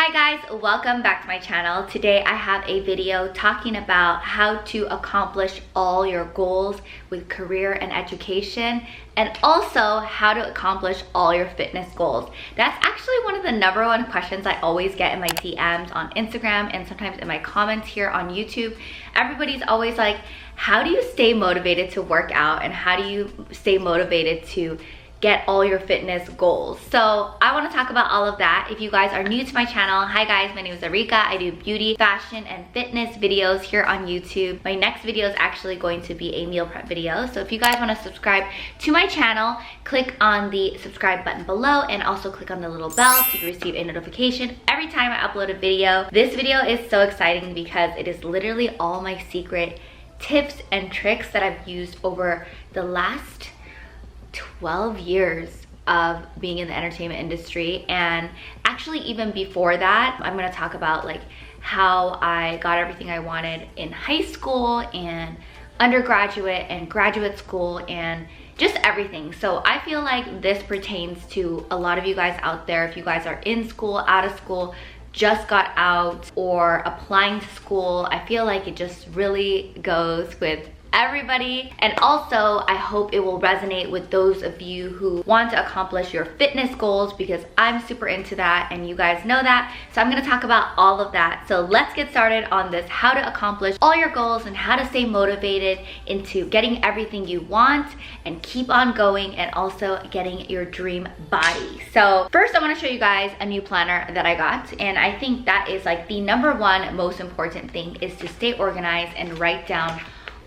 Hi guys, welcome back to my channel. Today I have a video talking about how to accomplish all your goals with career and education, and also how to accomplish all your fitness goals. That's actually one of the number one questions I always get in my DMs on Instagram and sometimes in my comments here on YouTube. Everybody's always like, how do you stay motivated to work out, and how do you stay motivated to get all your fitness goals? So I want to talk about all of that. If you guys are new to my channel, hi guys, my name is Arika. I do beauty, fashion, and fitness videos here on YouTube. My next video is actually going to be a meal prep video. So if you guys want to subscribe to my channel, click on the subscribe button below and also click on the little bell so you receive a notification every time I upload a video. This video is so exciting because it is literally all my secret tips and tricks that I've used over the last 12 years of being in the entertainment industry. And actually even before that, I'm going to talk about like how I got everything I wanted in high school and undergraduate and graduate school and just everything. So I feel like this pertains to a lot of you guys out there. If you guys are in school, out of school, just got out, or applying to school, I feel like it just really goes with everybody. And also I hope it will resonate with those of you who want to accomplish your fitness goals, because I'm super into that and you guys know that. So I'm going to talk about all of that. So let's get started on this, how to accomplish all your goals and how to stay motivated into getting everything you want and keep on going, and also getting your dream body. So first I want to show you guys a new planner that I got, and I think that is like the number one most important thing, is to stay organized and write down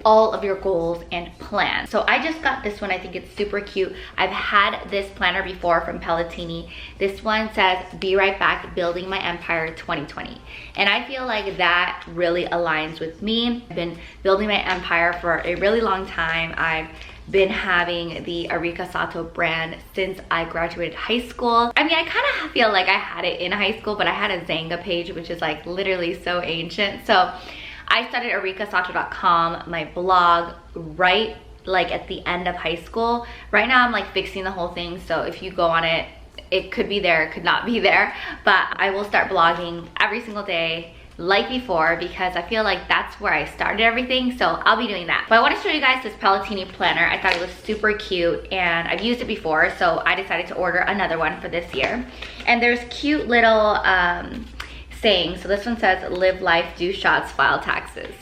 all of your goals and plans. So I just got this one. I think it's super cute. I've had this planner before from Palatini. This one says, "Be right back, building my empire 2020." And I feel like that really aligns with me. I've been building my empire for a really long time. I've been having the Arika Sato brand since I graduated high school. I mean, I kind of feel like I had it in high school, but I had a Zanga page, which is like literally so ancient. So I started arikasato.com, my blog, right like at the end of high school. Right now I'm like fixing the whole thing, so if you go on it, it could be there, it could not be there, but I will start blogging every single day like before, because I feel like that's where I started everything, so I'll be doing that. But I want to show you guys this Palatini planner. I thought it was super cute and I've used it before, so I decided to order another one for this year. And there's cute little saying. So this one says, "Live life, do shots, file taxes."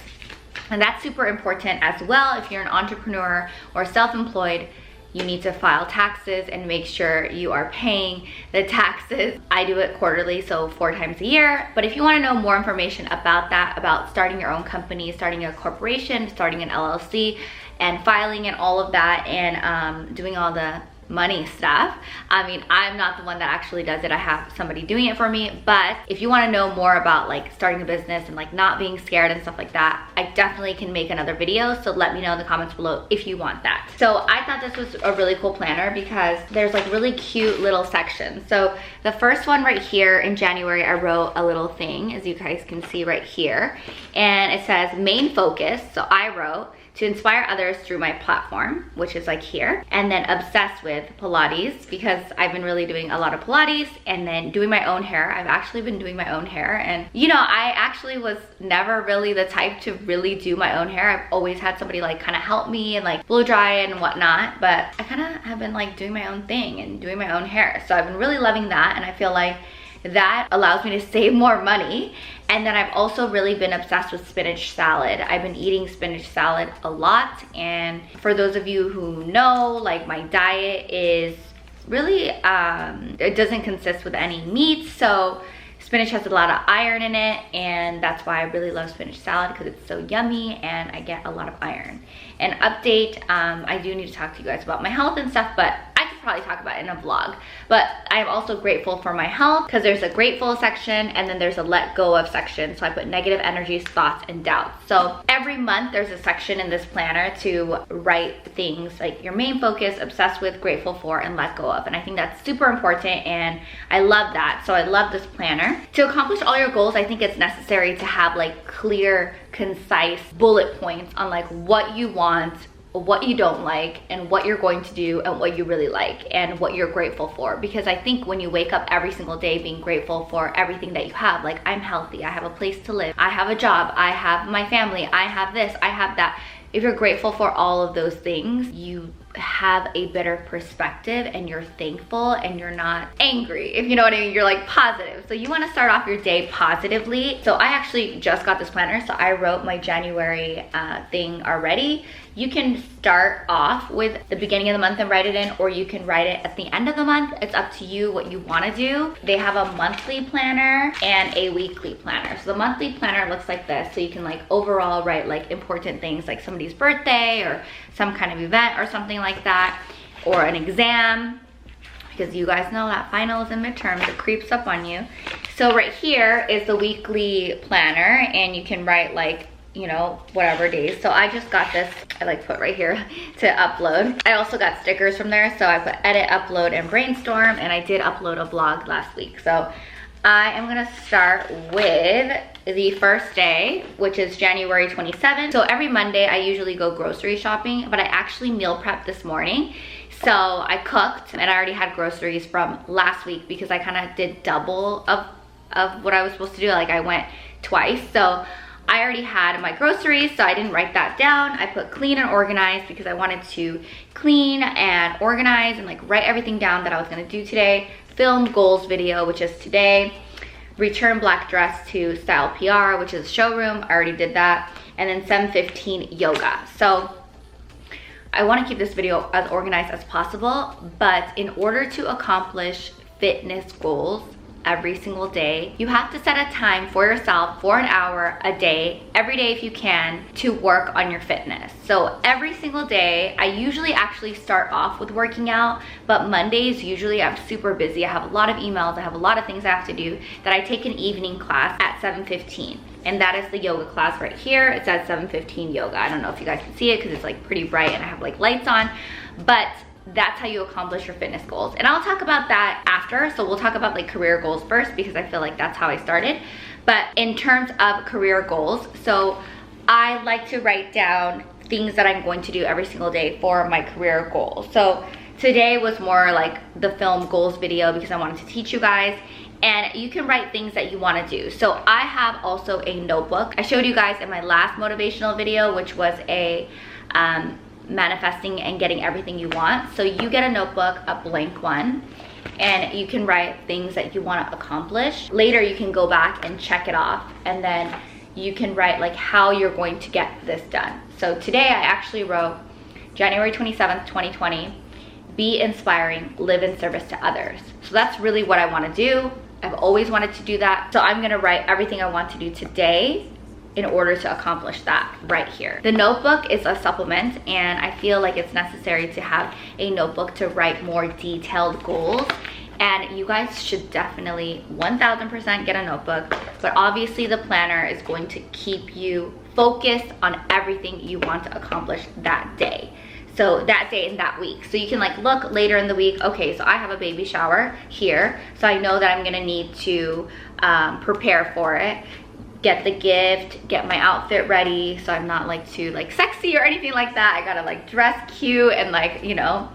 And that's super important as well. If you're an entrepreneur or self-employed, you need to file taxes and make sure you are paying the taxes. I do it quarterly, so 4 times a year. But if you want to know more information about that, about starting your own company, starting a corporation, starting an LLC, and filing and all of that, and doing all the money stuff. I mean, I'm not the one that actually does it. I have somebody doing it for me. But if you want to know more about like starting a business and like not being scared and stuff like that, I definitely can make another video. So let me know in the comments below if you want that. So I thought this was a really cool planner because there's like really cute little sections. So the first one right here in January, I wrote a little thing, as you guys can see right here. And it says main focus. So I wrote, to inspire others through my platform, which is like here, and then obsessed with Pilates, because I've been really doing a lot of Pilates, and then doing my own hair. I've actually been doing my own hair, and you know, I actually was never really the type to really do my own hair. I've always had somebody like kind of help me and like blow dry and whatnot, but I kind of have been like doing my own thing and doing my own hair. So I've been really loving that, and I feel like that allows me to save more money. And then I've also really been obsessed with spinach salad. I've been eating spinach salad a lot, and for those of you who know, like my diet is really it doesn't consist with any meat, so spinach has a lot of iron in it, and that's why I really love spinach salad, because it's so yummy and I get a lot of iron. And update, I do need to talk to you guys about my health and stuff, but I could probably talk about it in a vlog. But I'm also grateful for my health, because there's a grateful section and then there's a let go of section. So I put negative energies, thoughts, and doubts. So every month there's a section in this planner to write things like your main focus, obsessed with, grateful for, and let go of. And I think that's super important, and I love that. So I love this planner. To accomplish all your goals, I think it's necessary to have like clear, concise bullet points on like what you want, what you don't like and what you're going to do and what you really like and what you're grateful for. Because I think when you wake up every single day being grateful for everything that you have, like I'm healthy, I have a place to live, I have a job, I have my family, I have this, I have that. If you're grateful for all of those things, you have a better perspective and you're thankful and you're not angry, if you know what I mean. You're like positive. So you want to start off your day positively. So I actually just got this planner, so I wrote my January thing already. You can start off with the beginning of the month and write it in, or you can write it at the end of the month. It's up to you what you want to do. They have a monthly planner and a weekly planner. So the monthly planner looks like this. So you can like overall write like important things like somebody's birthday or some kind of event or something like that, or an exam, because you guys know that finals and midterms, it creeps up on you. So right here is the weekly planner, and you can write like, you know, whatever days. So I just got this, I like put right here to upload. I also got stickers from there, so I put edit, upload, and brainstorm, and I did upload a vlog last week. So I am gonna start with the first day, which is January 27th. So every Monday I usually go grocery shopping, but I actually meal prepped this morning. So I cooked, and I already had groceries from last week because I kind of did double of what I was supposed to do. Like I went twice. So I already had my groceries, so I didn't write that down. I put clean and organized because I wanted to clean and organize and like write everything down that I was gonna do today. Film goals video, which is today. Return black dress to Style PR, which is showroom. I already did that. And then 7:15 yoga. So I want to keep this video as organized as possible, but in order to accomplish fitness goals every single day, you have to set a time for yourself for an hour a day, every day if you can, to work on your fitness. So every single day, I usually actually start off with working out, but Mondays usually I'm super busy. I have a lot of emails, I have a lot of things I have to do, that I take an evening class at 7:15. And that is the yoga class right here. It says 7:15 yoga. I don't know if you guys can see it because it's like pretty bright and I have like lights on, but that's how you accomplish your fitness goals. And I'll talk about that after. So we'll talk about like career goals first because I feel like that's how I started. But in terms of career goals, so I like to write down things that I'm going to do every single day for my career goals. So today was more like the film goals video because I wanted to teach you guys. And you can write things that you want to do. So I have also a notebook. I showed you guys in my last motivational video, which was a manifesting and getting everything you want. So you get a notebook, a blank one, and you can write things that you want to accomplish. Later you can go back and check it off, and then you can write like how you're going to get this done. So today I actually wrote January 27th, 2020, be inspiring, live in service to others. So that's really what I want to do. I've always wanted to do that. So I'm going to write everything I want to do today in order to accomplish that right here. The notebook is a supplement, and I feel like it's necessary to have a notebook to write more detailed goals. And you guys should definitely 1000% get a notebook, but obviously the planner is going to keep you focused on everything you want to accomplish that day. So that day and that week. So you can like look later in the week, okay, so I have a baby shower here, so I know that I'm gonna need to prepare for it, get the gift, get my outfit ready so I'm not like too like sexy or anything like that. I gotta like dress cute and like, you know,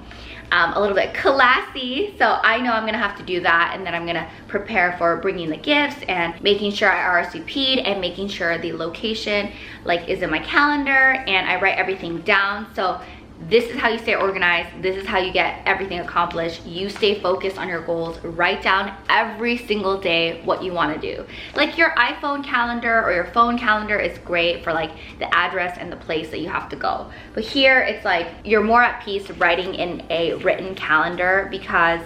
a little bit classy. So I know I'm gonna have to do that, and then I'm gonna prepare for bringing the gifts and making sure I RSVP'd and making sure the location like is in my calendar, and I write everything down. So this is how you stay organized. This is how you get everything accomplished. You stay focused on your goals. Write down every single day what you want to do. Like your iPhone calendar or your phone calendar is great for like the address and the place that you have to go. But here it's like you're more at peace writing in a written calendar, because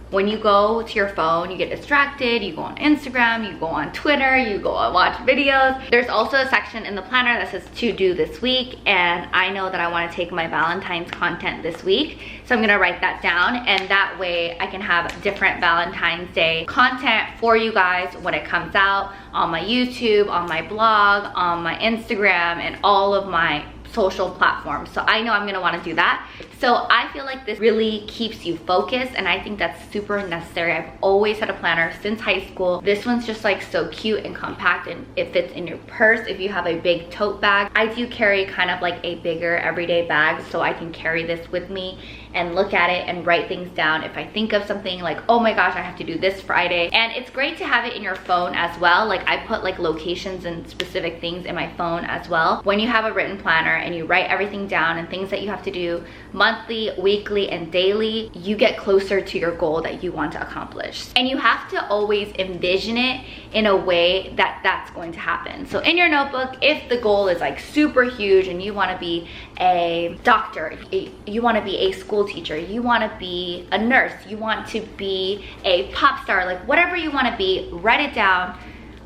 when you go to your phone, you get distracted, you go on Instagram, you go on Twitter, you go and watch videos. There's also a section in the planner that says to do this week, and I know that I want to take my Valentine's content this week, so I'm gonna write that down, and that way I can have different Valentine's Day content for you guys when it comes out on my YouTube, on my blog, on my Instagram, and all of my social platforms. So I know I'm gonna wanna do that. So I feel like this really keeps you focused, and I think that's super necessary. I've always had a planner since high school. This one's just like so cute and compact, and it fits in your purse if you have a big tote bag. I do carry kind of like a bigger everyday bag, so I can carry this with me and look at it and write things down if I think of something like, oh my gosh, I have to do this Friday. And it's great to have it in your phone as well. Like I put like locations and specific things in my phone as well. When you have a written planner and you write everything down and things that you have to do monthly, weekly, and daily, you get closer to your goal that you want to accomplish. And you have to always envision it in a way that that's going to happen. So in your notebook, if the goal is like super huge and you want to be a doctor, you want to be a school teacher, you want to be a nurse, you want to be a pop star, like whatever you want to be, write it down,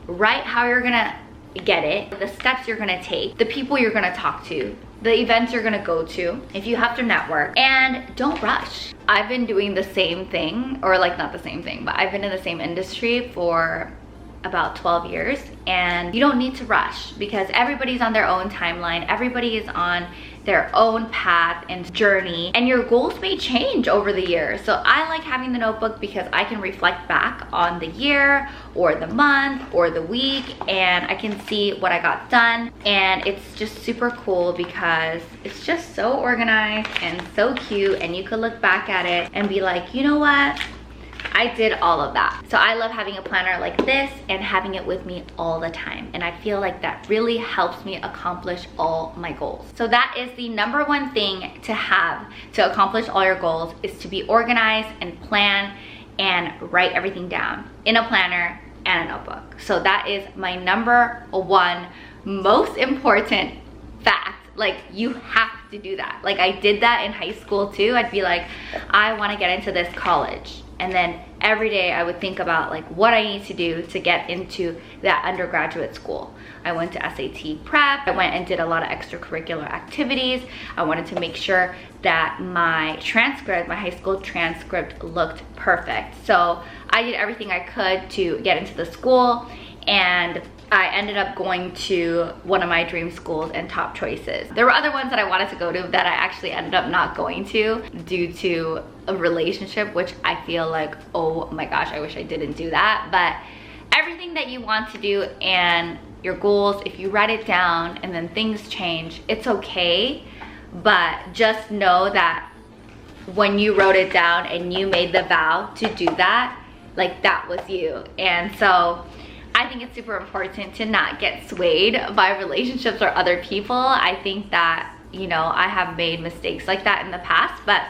write how you're gonna get it, the steps you're gonna take, the people you're gonna talk to, the events you're gonna go to, if you have to network, and don't rush. I've been doing the same thing, or like not the same thing, but I've been in the same industry for about 12 years, and you don't need to rush because everybody's on their own timeline, everybody is on their own path and journey, and your goals may change over the year. So I like having the notebook because I can reflect back on the year or the month or the week, and I can see what I got done. And it's just super cool because it's just so organized and so cute, and you could look back at it and be like, you know what? I did all of that. So I love having a planner like this and having it with me all the time. And I feel like that really helps me accomplish all my goals. So that is the number one thing to have to accomplish all your goals, is to be organized and plan and write everything down in a planner and a notebook. So that is my number one most important fact. Like, you have to do that. Like, I did that in high school too. I'd be like, I want to get into this college. And then every day I would think about like what I need to do to get into that undergraduate school. I went to SAT prep. I went and did a lot of extracurricular activities. I wanted to make sure that my transcript, my high school transcript, looked perfect. So I did everything I could to get into the school, and I ended up going to one of my dream schools and top choices. There were other ones that I wanted to go to that I actually ended up not going to due to a relationship, which I feel like, oh my gosh, I wish I didn't do that. But everything that you want to do and your goals, if you write it down and then things change, it's okay. But just know that when you wrote it down and you made the vow to do that, like that was you. And so I think it's super important to not get swayed by relationships or other people. I think that, you know, I have made mistakes like that in the past, but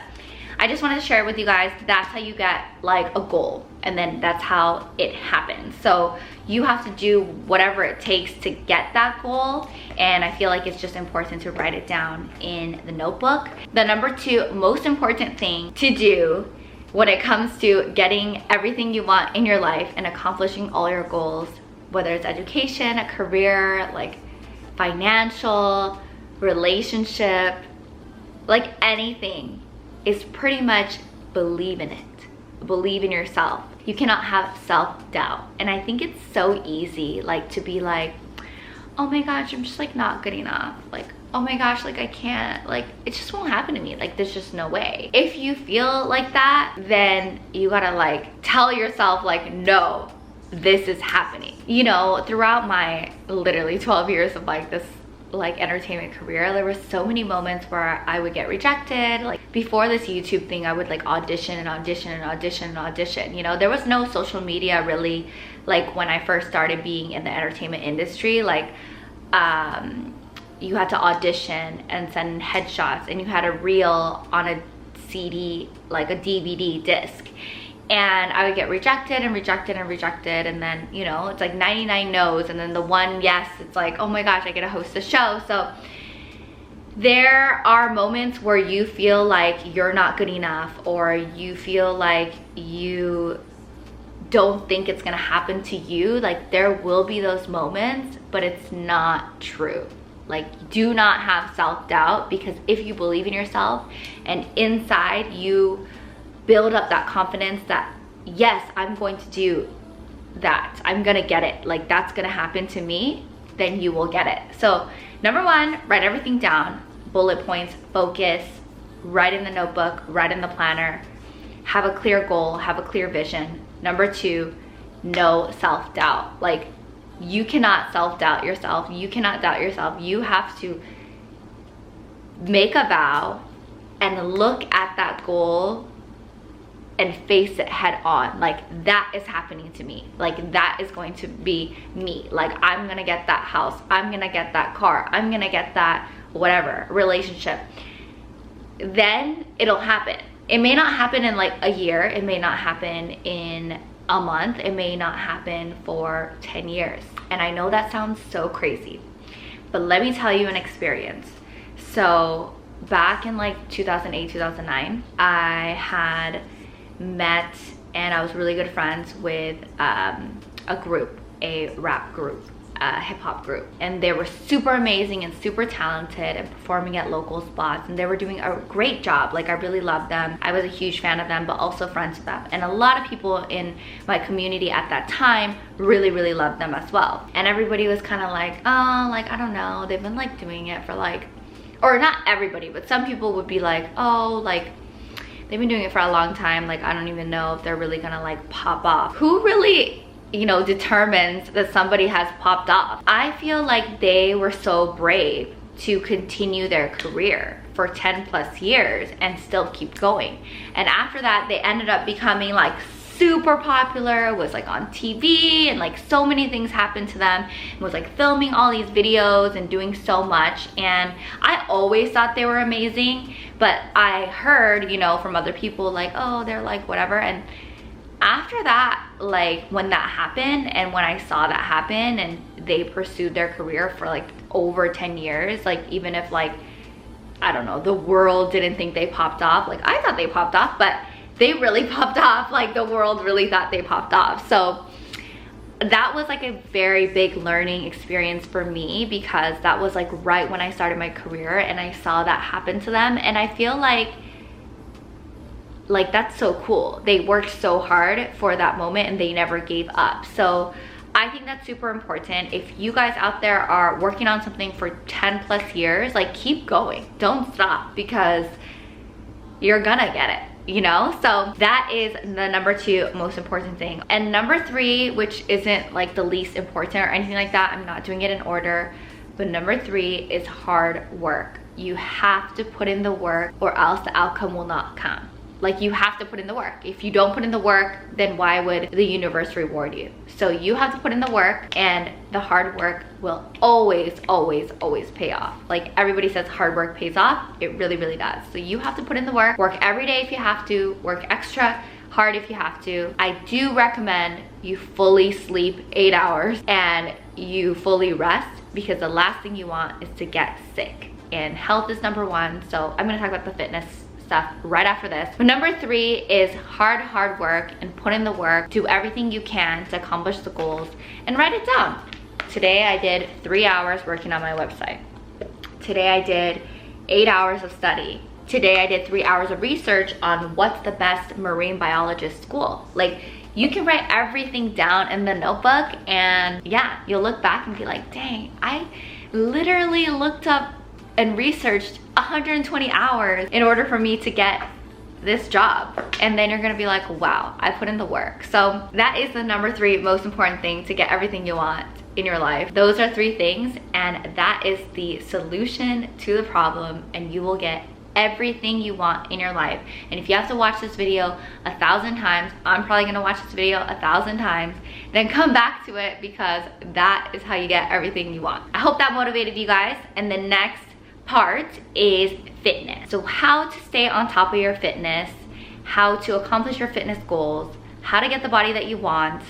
I just wanted to share with you guys, that's how you get like a goal, and then that's how it happens. So you have to do whatever it takes to get that goal, and I feel like it's just important to write it down in the notebook. The number two most important thing to do when it comes to getting everything you want in your life and accomplishing all your goals, whether it's education, a career, like financial, relationship, like anything, is pretty much believe in it. Believe in yourself. You cannot have self-doubt. And I think it's so easy, like, to be like, oh my gosh, I'm just like not good enough. Like, oh my gosh, like I can't, like it just won't happen to me. Like, there's just no way. If you feel like that, then you gotta like tell yourself like, no, this is happening. You know, throughout my literally 12 years of like this like entertainment career, there were so many moments where I would get rejected. Like before this YouTube thing, I would like audition and audition and audition and audition. You know, there was no social media really, like when I first started being in the entertainment industry. Like you had to audition and send headshots, and you had a reel on a CD, like a DVD disc, and I would get rejected and rejected and rejected, and then, you know, it's like 99 no's, and then the one yes, it's like, oh my gosh, I get to host a show. So there are moments where you feel like you're not good enough, or you feel like you don't think it's gonna happen to you. Like, there will be those moments, but it's not true. Like, do not have self-doubt, because if you believe in yourself and inside you build up that confidence that, yes, I'm going to do that, I'm gonna get it, like that's gonna happen to me, then you will get it. So number one, write everything down. bullet points, focus, write in the notebook, write in the planner, have a clear goal, have a clear vision. Number 2, no self-doubt. Like, you cannot self-doubt yourself. You cannot doubt yourself. You have to make a vow and look at that goal and face it head on. Like, that is happening to me. Like, that is going to be me. Like, I'm gonna get that house, I'm gonna get that car, I'm gonna get that whatever relationship. Then it'll happen. It may not happen in like a year, it may not happen in a month, it may not happen for 10 years. And I know that sounds so crazy, but let me tell you an experience. So back in like 2008, 2009, I had met and I was really good friends with a group, a rap group, a hip-hop group, and they were super amazing and super talented and performing at local spots, and they were doing a great job. Like, I really loved them. I was a huge fan of them, but also friends with them, and a lot of people in my community at that time really loved them as well. And everybody was kind of like, oh, like, I don't know, they've been like doing it for like, or not everybody, but some people would be like, oh, like, they've been doing it for a long time, like, I don't even know if they're really gonna like pop off. Who really, you know, determines that somebody has popped off? I feel like they were so brave to continue their career for 10+ years and still keep going. And after that, they ended up becoming like super popular, was like on TV, and like so many things happened to them, and was like filming all these videos and doing so much. And I always thought they were amazing, but I heard, you know, from other people like, oh, they're like whatever. And after that, like when that happened and when I saw that happen and they pursued their career for like over 10 years, like even if like, I don't know, the world didn't think they popped off, like I thought they popped off, but they really popped off. Like, the world really thought they popped off. So that was like a very big learning experience for me, because that was like right when I started my career and I saw that happen to them. And I feel like that's so cool. They worked so hard for that moment and they never gave up. So I think that's super important. If you guys out there are working on something for 10+ years, like, keep going, don't stop, because you're gonna get it, you know? So that is the number 2 most important thing. And number 3, which isn't like the least important or anything like that, I'm not doing it in order, but number 3 is hard work. You have to put in the work or else the outcome will not come. Like, you have to put in the work. If you don't put in the work, then why would the universe reward you? So you have to put in the work, and the hard work will always pay off. Like, everybody says hard work pays off. It really does. So you have to put in the work every day if you have to, work extra hard if you have to. I do recommend you fully sleep 8 hours and you fully rest, because the last thing you want is to get sick. And health is number 1. So I'm gonna talk about the fitness stuff right after this. But number 3 is hard work, and put in the work. Do everything you can to accomplish the goals and write it down. Today I did 3 hours working on my website. Today I did 8 hours of study. Today I did 3 hours of research on what's the best marine biologist school. Like, you can write everything down in the notebook, and yeah, you'll look back and be like, dang, I literally looked up and researched 120 hours in order for me to get this job. And then you're gonna be like, wow, I put in the work. So that is the number 3 most important thing to get everything you want in your life. Those are 3 things, and that is the solution to the problem, and you will get everything you want in your life. And if you have to watch this video 1,000 times, I'm probably gonna watch this video 1,000 times, then come back to it, because that is how you get everything you want. I hope that motivated you guys. And the next part is fitness. So how to stay on top of your fitness, how to accomplish your fitness goals, how to get the body that you want,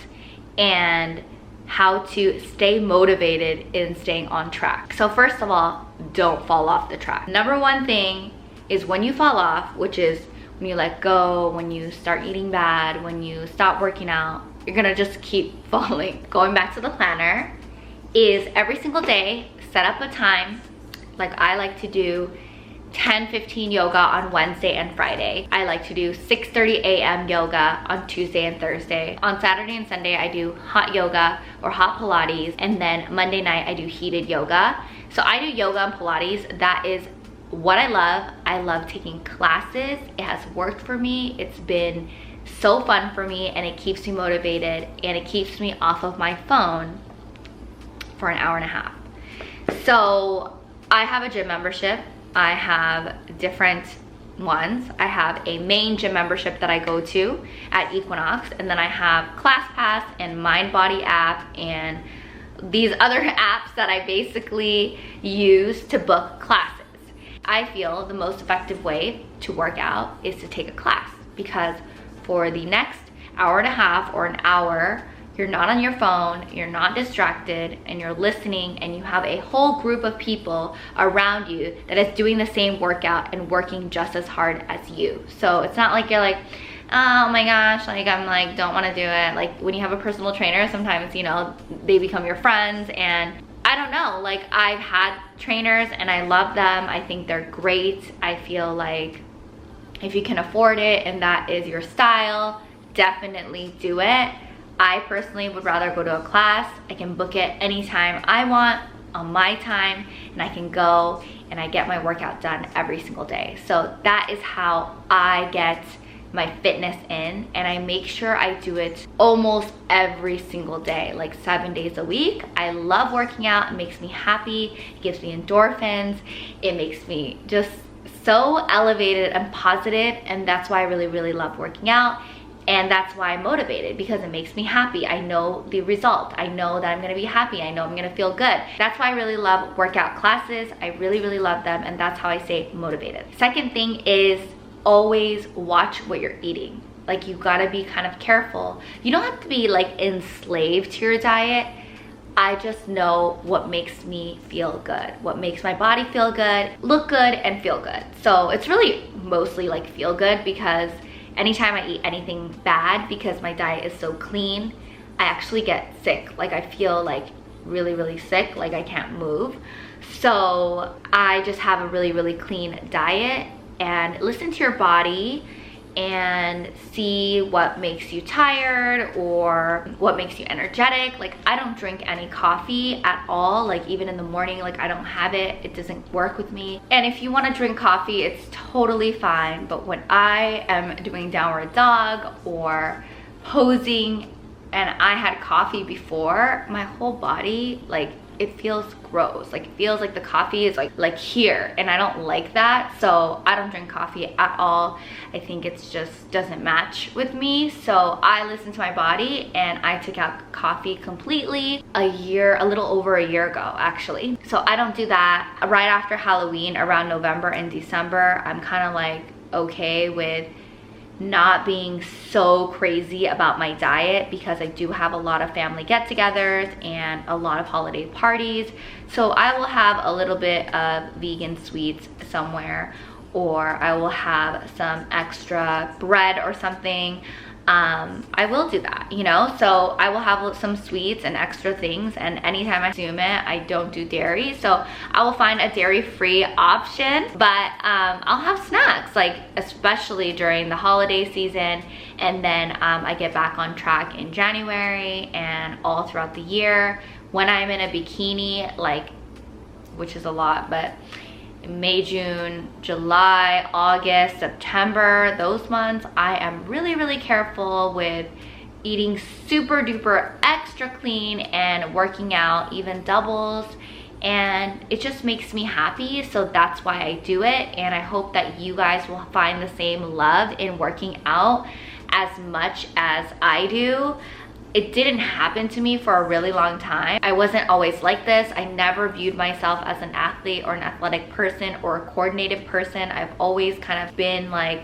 and how to stay motivated in staying on track. So first of all, don't fall off the track. Number 1 thing is, when you fall off, which is when you let go, when you start eating bad, when you stop working out, you're gonna just keep falling. Going back to the planner, is every single day set up a time. Like, I like to do 10-15 yoga on Wednesday and Friday. I like to do 6:30 a.m. yoga on Tuesday and Thursday. On Saturday and Sunday, I do hot yoga or hot Pilates. And then Monday night, I do heated yoga. So I do yoga and Pilates. That is what I love taking classes. It has worked for me. It's been so fun for me, and it keeps me motivated, and it keeps me off of my phone for an hour and a half. So I have a gym membership. I have different ones. I have a main gym membership that I go to at Equinox, and then I have ClassPass and MindBody app and these other apps that I basically use to book classes. I feel the most effective way to work out is to take a class, because for the next hour and a half or an hour, you're not on your phone, you're not distracted, and you're listening, and you have a whole group of people around you that is doing the same workout and working just as hard as you. So it's not like you're like, oh my gosh, like I'm like, don't want to do it. Like when you have a personal trainer, sometimes, you know, they become your friends, and I don't know, like I've had trainers and I love them. I think they're great. I feel like if you can afford it and that is your style, definitely do it. I personally would rather go to a class. I can book it anytime I want on my time, and I can go and I get my workout done every single day. So that is how I get my fitness in, and I make sure I do it almost every single day, like 7 days a week. I love working out. It makes me happy. It gives me endorphins. It makes me just so elevated and positive, and that's why I really love working out. And that's why I'm motivated, because it makes me happy. I know the result. I know that I'm gonna be happy. I know I'm gonna feel good. That's why I really love workout classes. I really love them, and that's how I stay motivated. Second thing is always watch what you're eating. Like you gotta be kind of careful. You don't have to be like enslaved to your diet. I just know what makes me feel good, what makes my body feel good, look good, and feel good. So it's really mostly like feel good, because anytime I eat anything bad, because my diet is so clean, I actually get sick. Like I feel like really sick, like I can't move. So I just have a really clean diet, and listen to your body and see what makes you tired or what makes you energetic. Like I don't drink any coffee at all, like even in the morning, like I don't have it. It doesn't work with me. And if you want to drink coffee, it's totally fine. But when I am doing downward dog or posing and I had coffee before, my whole body, like it feels gross. Like it feels like the coffee is like here, and I don't like that. So I don't drink coffee at all. I think it's just doesn't match with me. So I listen to my body, and I took out coffee completely a little over a year ago actually. So I don't do that. Right after Halloween, around November and December, I'm kind of like okay with not being so crazy about my diet, because I do have a lot of family get-togethers and a lot of holiday parties. So I will have a little bit of vegan sweets somewhere, or I will have some extra bread or something. I will do that, you know? So I will have some sweets and extra things, and anytime I consume it, I don't do dairy. So I will find a dairy-free option, but I'll have snacks, like especially during the holiday season, and then I get back on track in January and all throughout the year. When I'm in a bikini, like, which is a lot, but May, June, July, August, September, those months, I am really careful with eating super duper extra clean and working out, even doubles, and it just makes me happy. So that's why I do it, and I hope that you guys will find the same love in working out as much as I do. It didn't happen to me for a really long time. I wasn't always like this. I never viewed myself as an athlete or an athletic person or a coordinated person. I've always kind of been like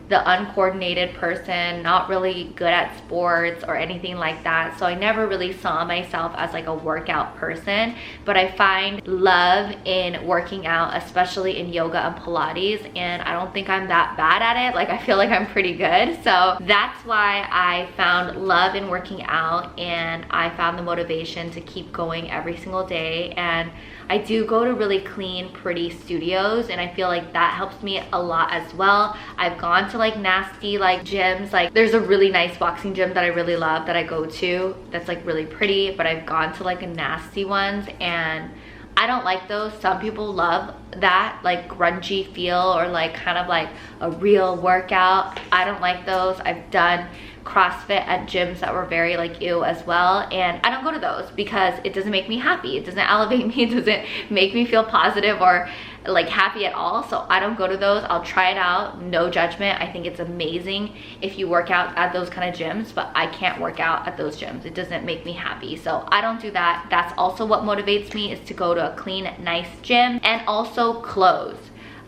the uncoordinated person, not really good at sports or anything like that. So I never really saw myself as like a workout person, but I find love in working out, especially in yoga and Pilates, and I don't think I'm that bad at it. Like I feel like I'm pretty good. So that's why I found love in working out, and I found the motivation to keep going every single day. And I do go to really clean, pretty studios, and I feel like that helps me a lot as well. I've gone to like nasty like gyms. Like there's a really nice boxing gym that I really love that I go to that's like really pretty, but I've gone to like a nasty ones, and I don't like those. Some people love that, like grungy feel or like kind of like a real workout. I don't like those. I've done CrossFit at gyms that were very like ew as well, and I don't go to those because it doesn't make me happy. It doesn't elevate me. It doesn't make me feel positive or like happy at all. So I don't go to those. I'll try it out, no judgment. I think it's amazing if you work out at those kind of gyms, but I can't work out at those gyms. It doesn't make me happy, so I don't do that. That's also what motivates me, is to go to a clean, nice gym. And also clothes.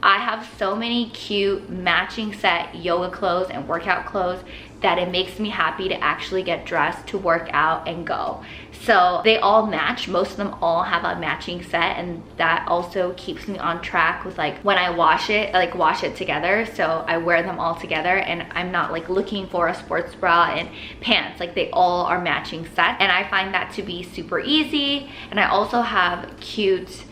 I have so many cute matching set yoga clothes and workout clothes that it makes me happy to actually get dressed to work out and go. So they all match. Most of them all have a matching set, and that also keeps me on track with like when I wash it, I like wash it together. So I wear them all together and I'm not like looking for a sports bra and pants. Like they all are matching sets, and I find that to be super easy. And I also have cute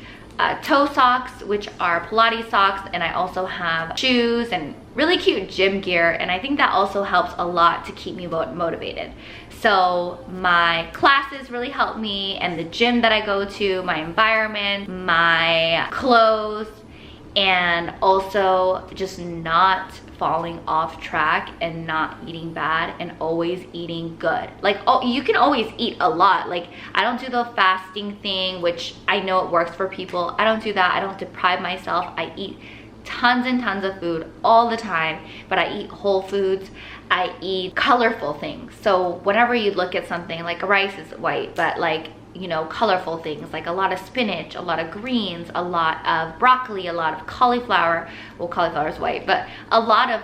toe socks, which are Pilates socks, and I also have shoes and really cute gym gear, and I think that also helps a lot to keep me motivated. So my classes really help me, and the gym that I go to, my environment, my clothes, and also just not falling off track and not eating bad and always eating good. Like, oh, you can always eat a lot. Like, I don't do the fasting thing, which I know it works for people. I don't do that. I don't deprive myself. I eat tons and tons of food all the time, but I eat whole foods. I eat colorful things. So whenever you look at something, like rice is white, but like, you know, colorful things like a lot of spinach, a lot of greens, a lot of broccoli, a lot of cauliflower. Well, cauliflower is white, but a lot of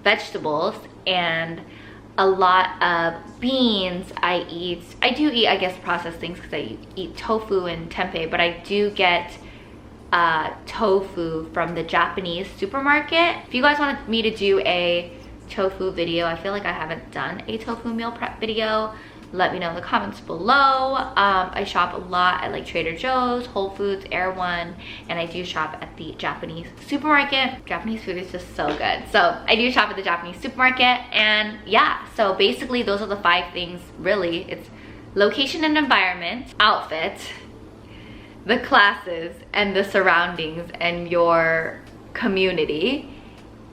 vegetables and a lot of beans. I do eat, I guess, processed things because I eat tofu and tempeh, but I do get tofu from the Japanese supermarket. If you guys wanted me to do a tofu video, I feel like I haven't done a tofu meal prep video, let me know in the comments below. I shop a lot at like Trader Joe's, Whole Foods, Erewhon, and I do shop at the Japanese supermarket. Japanese food is just so good. So I do shop at the Japanese supermarket, and yeah, so basically those are the 5 things really. It's location and environment, outfit, the classes and the surroundings and your community,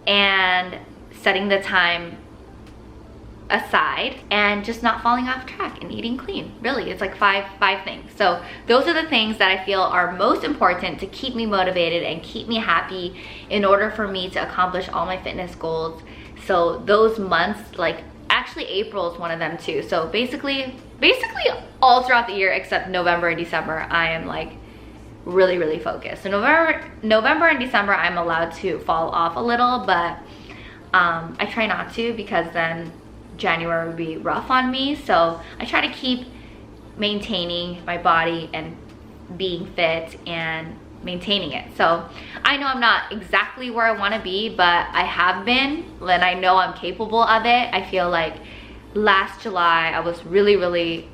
and setting the time aside, and just not falling off track and eating clean. Really, it's like five things. So those are the things that I feel are most important to keep me motivated and keep me happy in order for me to accomplish all my fitness goals. So those months, like actually April is one of them too. So basically all throughout the year except November and December, I am like really focused. So November and December I'm allowed to fall off a little, but I try not to, because then January would be rough on me. So I try to keep maintaining my body and being fit and maintaining it. So I know I'm not exactly where I want to be, but I have been, and I know I'm capable of it. I feel like last July I was really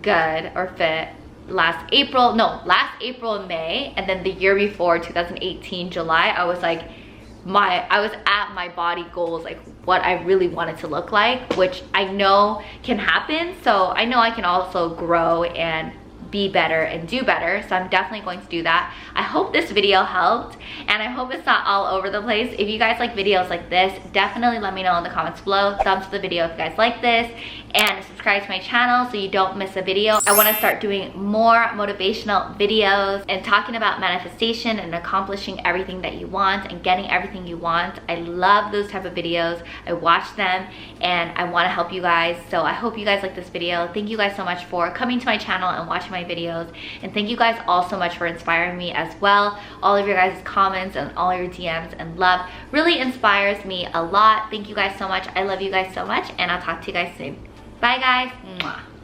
good or fit. Last April and May, and then the year before, 2018 July, I was like, I was at my body goals, like what I really wanted to look like, which I know can happen. So I know I can also grow and be better and do better. So I'm definitely going to do that. I hope this video helped, and I hope it's not all over the place. If you guys like videos like this, definitely let me know in the comments below. Thumbs to the video if you guys like this, and subscribe to my channel so you don't miss a video. I want to start doing more motivational videos and talking about manifestation and accomplishing everything that you want and getting everything you want. I love those type of videos. I watch them and I want to help you guys. So I hope you guys like this video. Thank you guys so much for coming to my channel and watching my videos, and thank you guys all so much for inspiring me as well. All of your guys' comments and all your DMs and love really inspires me a lot. Thank you guys so much. I love you guys so much, and I'll talk to you guys soon. Bye guys. Mwah.